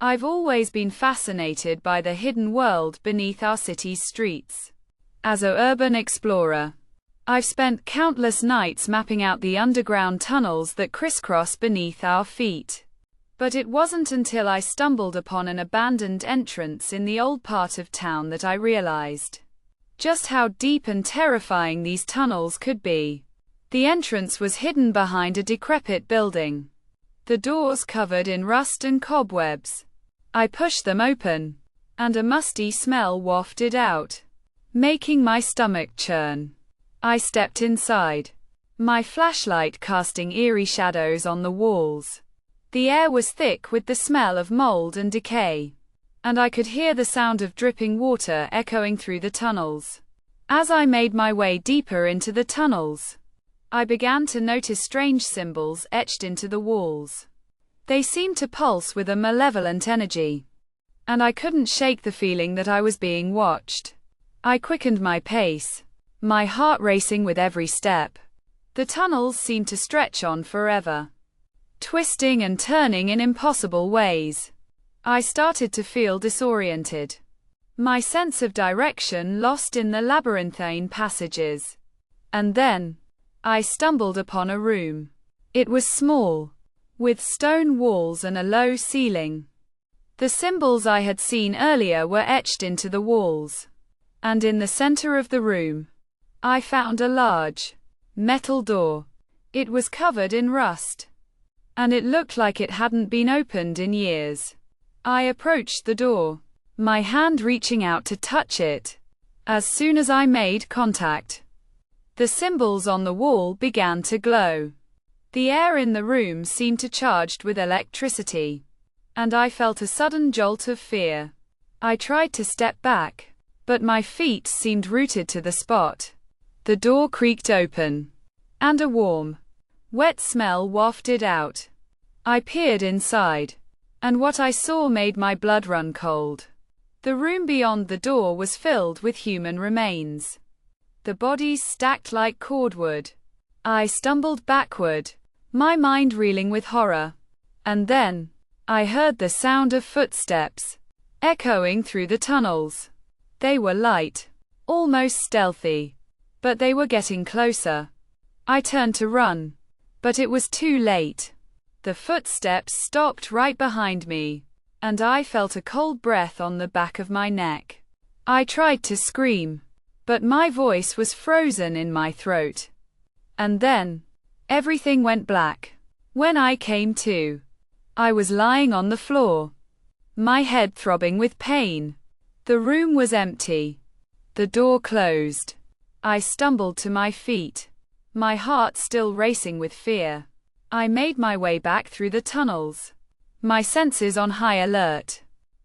I've always been fascinated by the hidden world beneath our city's streets. As an urban explorer, I've spent countless nights mapping out the underground tunnels that crisscross beneath our feet. But it wasn't until I stumbled upon an abandoned entrance in the old part of town that I realized just how deep and terrifying these tunnels could be. The entrance was hidden behind a decrepit building, the doors covered in rust and cobwebs. I pushed them open, and a musty smell wafted out, making my stomach churn. I stepped inside, my flashlight casting eerie shadows on the walls. The air was thick with the smell of mold and decay, and I could hear the sound of dripping water echoing through the tunnels. As I made my way deeper into the tunnels, I began to notice strange symbols etched into the walls. They seemed to pulse with a malevolent energy, and I couldn't shake the feeling that I was being watched. I quickened my pace, my heart racing with every step. The tunnels seemed to stretch on forever, twisting and turning in impossible ways. I started to feel disoriented, my sense of direction lost in the labyrinthine passages. And then, I stumbled upon a room. It was small, with stone walls and a low ceiling. The symbols I had seen earlier were etched into the walls. And in the center of the room, I found a large, metal door. It was covered in rust, and it looked like it hadn't been opened in years. I approached the door, my hand reaching out to touch it. As soon as I made contact, the symbols on the wall began to glow. The air in the room seemed charged with electricity, and I felt a sudden jolt of fear. I tried to step back, but my feet seemed rooted to the spot. The door creaked open, and a warm, wet smell wafted out. I peered inside, and what I saw made my blood run cold. The room beyond the door was filled with human remains, the bodies stacked like cordwood. I stumbled backward, my mind reeling with horror. And then, I heard the sound of footsteps, echoing through the tunnels. They were light, almost stealthy, but they were getting closer. I turned to run, but it was too late. The footsteps stopped right behind me, and I felt a cold breath on the back of my neck. I tried to scream, but my voice was frozen in my throat. And then, everything went black. When I came to, I was lying on the floor, my head throbbing with pain. The room was empty. The door closed. I stumbled to my feet, my heart still racing with fear. I made my way back through the tunnels, my senses on high alert.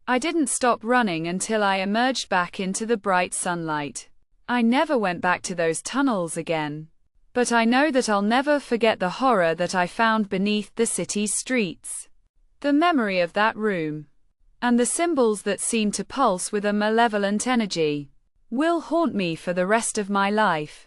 I didn't stop running until I emerged back into the bright sunlight. I never went back to those tunnels again, but I know that I'll never forget the horror that I found beneath the city's streets. The memory of that room, and the symbols that seemed to pulse with a malevolent energy, will haunt me for the rest of my life.